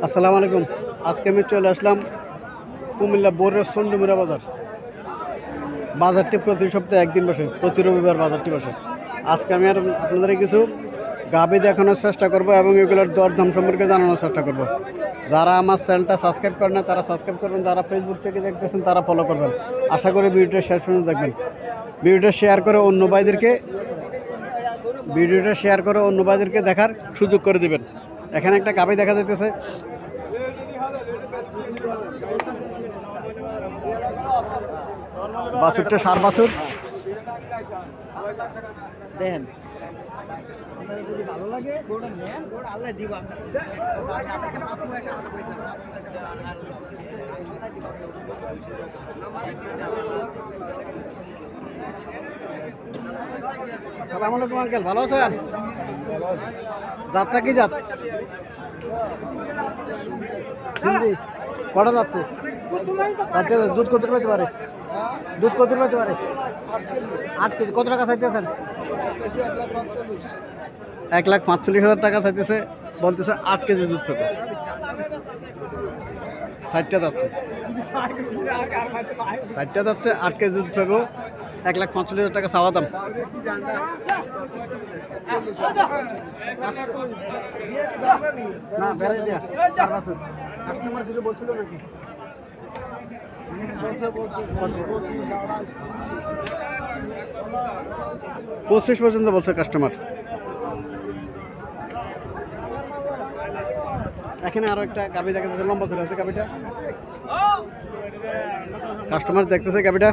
আসসালামু আলাইকুম। আজকে আমি চলে আসলাম কুমিল্লা বোরের চন্ডীমুড়া বাজার। বাজারটি প্রতি সপ্তাহে একদিন বসে, প্রতি রবিবার বাজারটি বসে। আজকে আমি আর আপনাদের কিছু গাভী দেখানোর চেষ্টা করব এবং এগুলোর দরদাম সম্পর্কে জানানোর চেষ্টা করব। যারা আমার চ্যানেলটা সাবস্ক্রাইব করেন না তারা সাবস্ক্রাইব করবেন, যারা ফেসবুক থেকে দেখতেছেন তারা ফলো করবেন। আশা করি ভিডিওটা শেষ পর্যন্ত দেখবেন। ভিডিওটা শেয়ার করে অন্য ভাইদেরকে দেখার সুযোগ করে দিবেন। এখানে একটা গাভী দেখা যাইতেছে, বাছুরটা সার বাছুর। দেখেন যদি ভালো লাগে গোটা নেন, গোটা আল্লাহ দিব আসসালামু আলাইকুম আঙ্কেল, ভালো আছেন? যাত্রা কি জাত? কটা যাচ্ছে? দুধ কত পেতে পারে? 8 কেজি। কত টাকা চাইতেছেন? 1,45,000 টাকা চাইতেছে, বলতেছে 8 কেজি দুধ পেতে। 60টা যাচ্ছে, 8 কেজি দুধ পেবো। 1,45,000 টাকা চাওয়া দাম। না বেড়ে দেয়া কাস্টমার কিছু বলছিল নাকি? 25 পর্যন্ত বলছে কাস্টমার। এখানে আরো একটা গাভী দেখা যাচ্ছে, লম্বা চলে আছে গাভীটা। কাস্টমার দেখতেছে গাভীটা।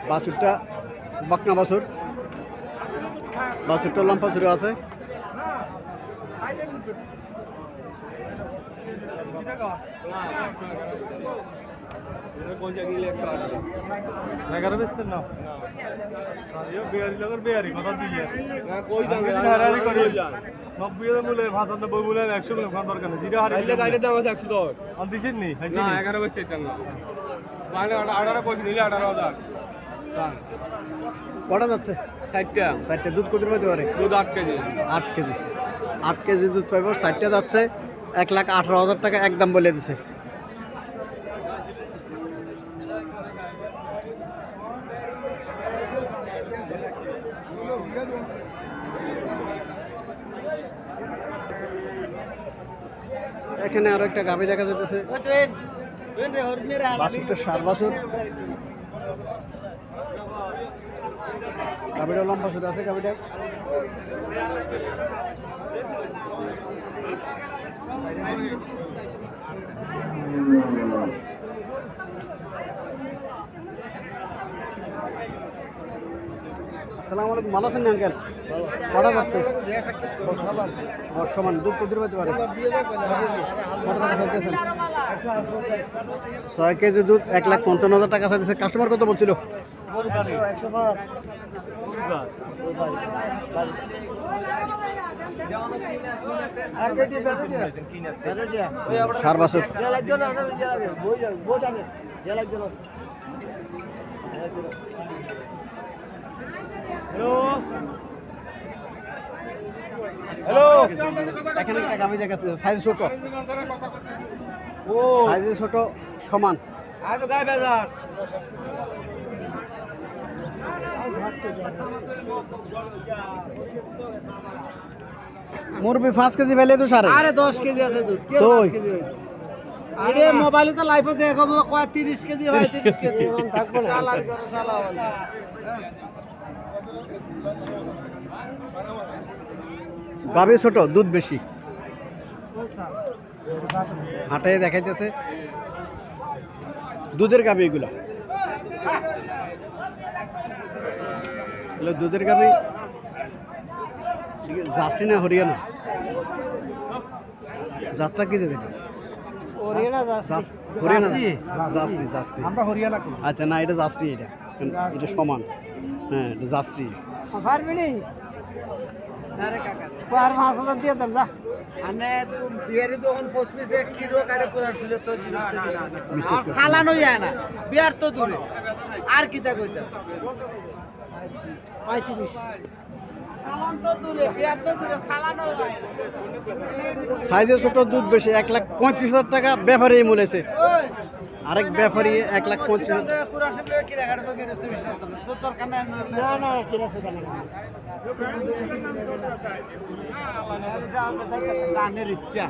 বাছুরটা বকনা বাছুরটা লম্বা চুরে আছে। কটা যাচ্ছে? 60টা। দুধ কত পাইতে পারে? দুধ 8 কেজি। 8 কেজি দুধ পাইব। 60টা যাচ্ছে। 1,18,000 টাকা একদম বলে দিছে। এখানে আরো একটা গাভী দেখা যাচ্ছে, বাছুরটা সার বাছুর। গাভীটা লম্বা চুরে আছে গাভীটা। আসসালামু আলাইকুম, ভালো আছেন আঙ্কেল? কটা যাচ্ছে? বর্ষমান। দুধ কত পাইতে পারে? কত টাকা চাইতেছেন? 6 কেজি দুধ। 1,55,000 টাকা চাইতেছে। কাস্টমার কত বলছিল? সার বাছুর। হ্যালো, এখানে একটা গাভী দেখাচ্ছে, সাইজ ছোট, ছোট সমান। মুরবি 5 কেজি বেলে তো সারে। আরে 10 কেজি আছে দুধ। আরে মোবাইলে তো লাইভে দেখাবো কয় 30 কেজি হয়। 30 কেজি থাকবে না। শালার করে শালা বলে। গাভী ছোট, দুধ বেশি। হাটে দেখাইতেছে দুধের গাভী। এগুলা দুধের গাভী। জার্সি না হরিয়ানা? যাত্রা কি যেটা? আমরা হরিয়ানা। আচ্ছা, না এটা জার্সি। এটা সমান। হ্যাঁ, এটা জার্সি। 5,000 দিয়ে দেন। আনে বিয়ারি তখন পঁচিশে কিলো কাটে করার সুযোগ তো চালানো যায় না বিয়ার তো দূরে আর কিতা কইতা 35 চালান তো দূরে বিয়ার তো দূরে চালানো সাইজে ছোট দুধ বেশি 1,35,000 টাকা ব্যাপারী মূলেছে আরেক ব্যাপারী 1,35,000 টাকা পুরা সবে কি রাখার তো কি রাস্তা বিষয় তো দরকার না না কি রাস্তা না গানের ইচ্ছা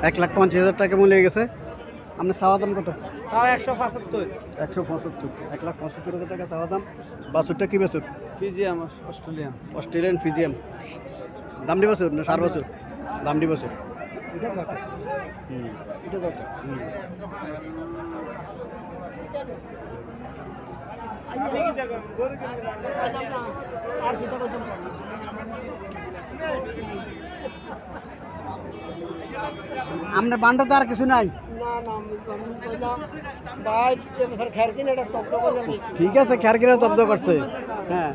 1,50,000 টাকা মূল্য গেছে আপনার চাওয়া দাম কত? 175 175,000 টাকা চাওয়া দাম। বাছুরটা কি বাছুর? ফিজিয়াম অস্ট্রেলিয়ান ফিজিয়াম। দাম দি বাছুর না সার বাছুর? দাম দি বাছুর। এটা কত? এটা কত? আমরা বান্ডা তো আর কিছু নাই। ঠিক আছে খেয়ার কিনে তব্দ করছে। হ্যাঁ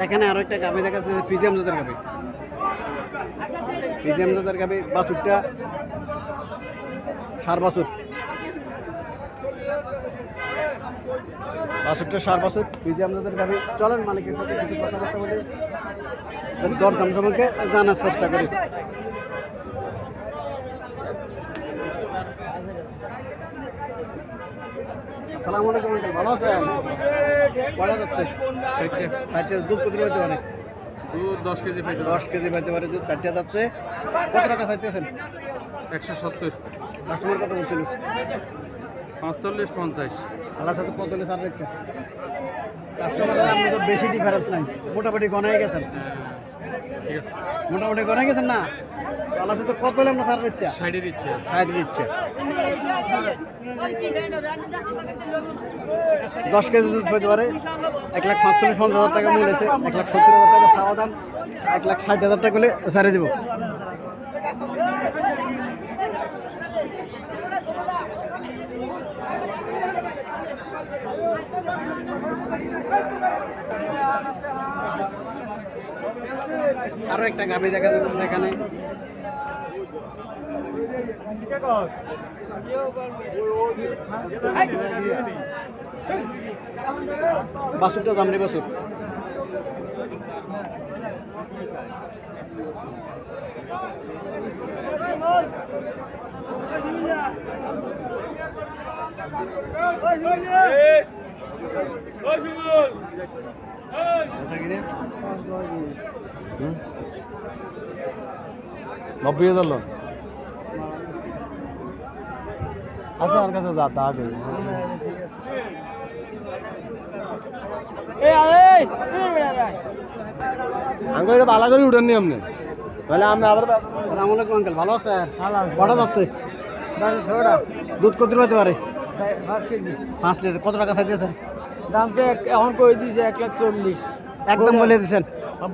এখানে আরো একটা গাভী দেখা যাচ্ছে ফিজিয়াম জাতের গাভী। ফিজিয়াম জাতের গাভী বাছুরটা সার বাছুর। বাছুরটা সার বাছুর ফিজিয়াম জাতের গাভী। চলেন মালিকের সাথে কিছু কথাবার্তা বলি, দরদাম সম্পর্কে জানার চেষ্টা করি। আসসালামু আলাইকুম আঙ্কেল, ভালো আছেন? কটা যাচ্ছে? 60 দুধ কত হতে পারে? দুধ 10 কেজি পাইতে 10 কেজি পাইতে পারে দুধ। 4টা যাচ্ছে। কত টাকা চাইতেছেন? 170 কাস্টমার কত বলছিল? 45 50 আল্লাহর সাথে কত হলে ছাড় দিচ্ছে? কাস্টমারের আপনি তো বেশি ডিফারেন্স নাই, মোটামুটি গনাই গেছেন। ঠিক আছে মোটামুটি গনাই গেছেন না? আল্লাহর সাথে কত হলে আমরা ছাড় দিচ্ছে? 60 এর ইচ্ছে আছে। 60 দিচ্ছে। 10 কেজি দুধ পেতে পারে। 1,45,000 টাকা মূল্য আছে। 1,70,000 টাকা চাওয়া দাম। 1,60,000 টাকা হলে ছাড়ে দেবো। আরো একটা গাভী দেখা যাচ্ছে সেখানে। বাছুরটা দাম রে বাছুর। নব্বই হাজার লোক আছে আমার কাছে যা তা আগে আঙ্কেল এটা বালা করে উঠেননি আপনি তাহলে আমরা আবার। আসসালামু আলাইকুম আঙ্কেল, ভালো আছেন? কটা যাচ্ছে? 10 দুধ কত পাইতে পারে? 5 কেজি 5 লিটার। কত টাকা চাইতেছেন? দাম যে এখন করে দিছে 140 একদম বলে দিচ্ছেন।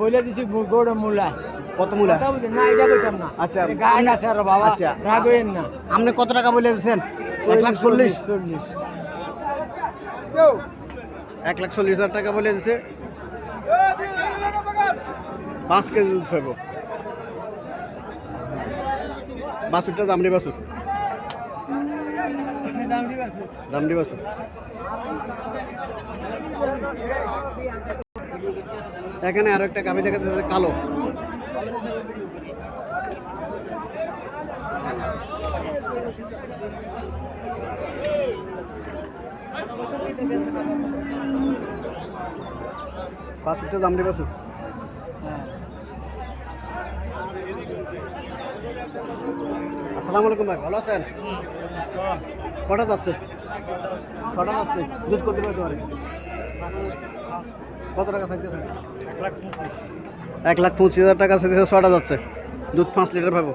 বলে দিছি গোড়ে মূলা কত মূল্য? না এটা কইতাম না। আচ্ছা গায়ে আছে আর বাবা আচ্ছা রাগ হইেন না। আপনি কত টাকা বলে দিচ্ছেন? 1,40,000 1,40,000 টাকা বলে দিছে। 5 কেজি দুধ খাইব। বাছুরটা দামড়ি বাছুর। দামড়ি বাছুর। এখানে আরো একটা গাভী দেখা যাচ্ছে কালো। বাছুরটা দামড়ি বাছুর। আসসালামু আলাইকুম ভাই, ভালো আছেন? কটা যাচ্ছে? 6টা যাচ্ছে। দুধ কত পাইতে পারে? কত টাকা চাইতেছেন? 1,25,000 1,25,000 টাকা চাইতেছে। 6টা যাচ্ছে। দুধ 5 লিটার পাবো।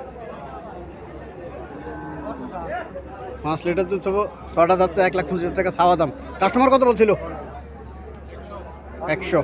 5 লিটার দুধ পাবো, 6টা যাচ্ছে 1,25,000 টাকা চাওয়া দাম। কাস্টমার কত বলছিল? 100।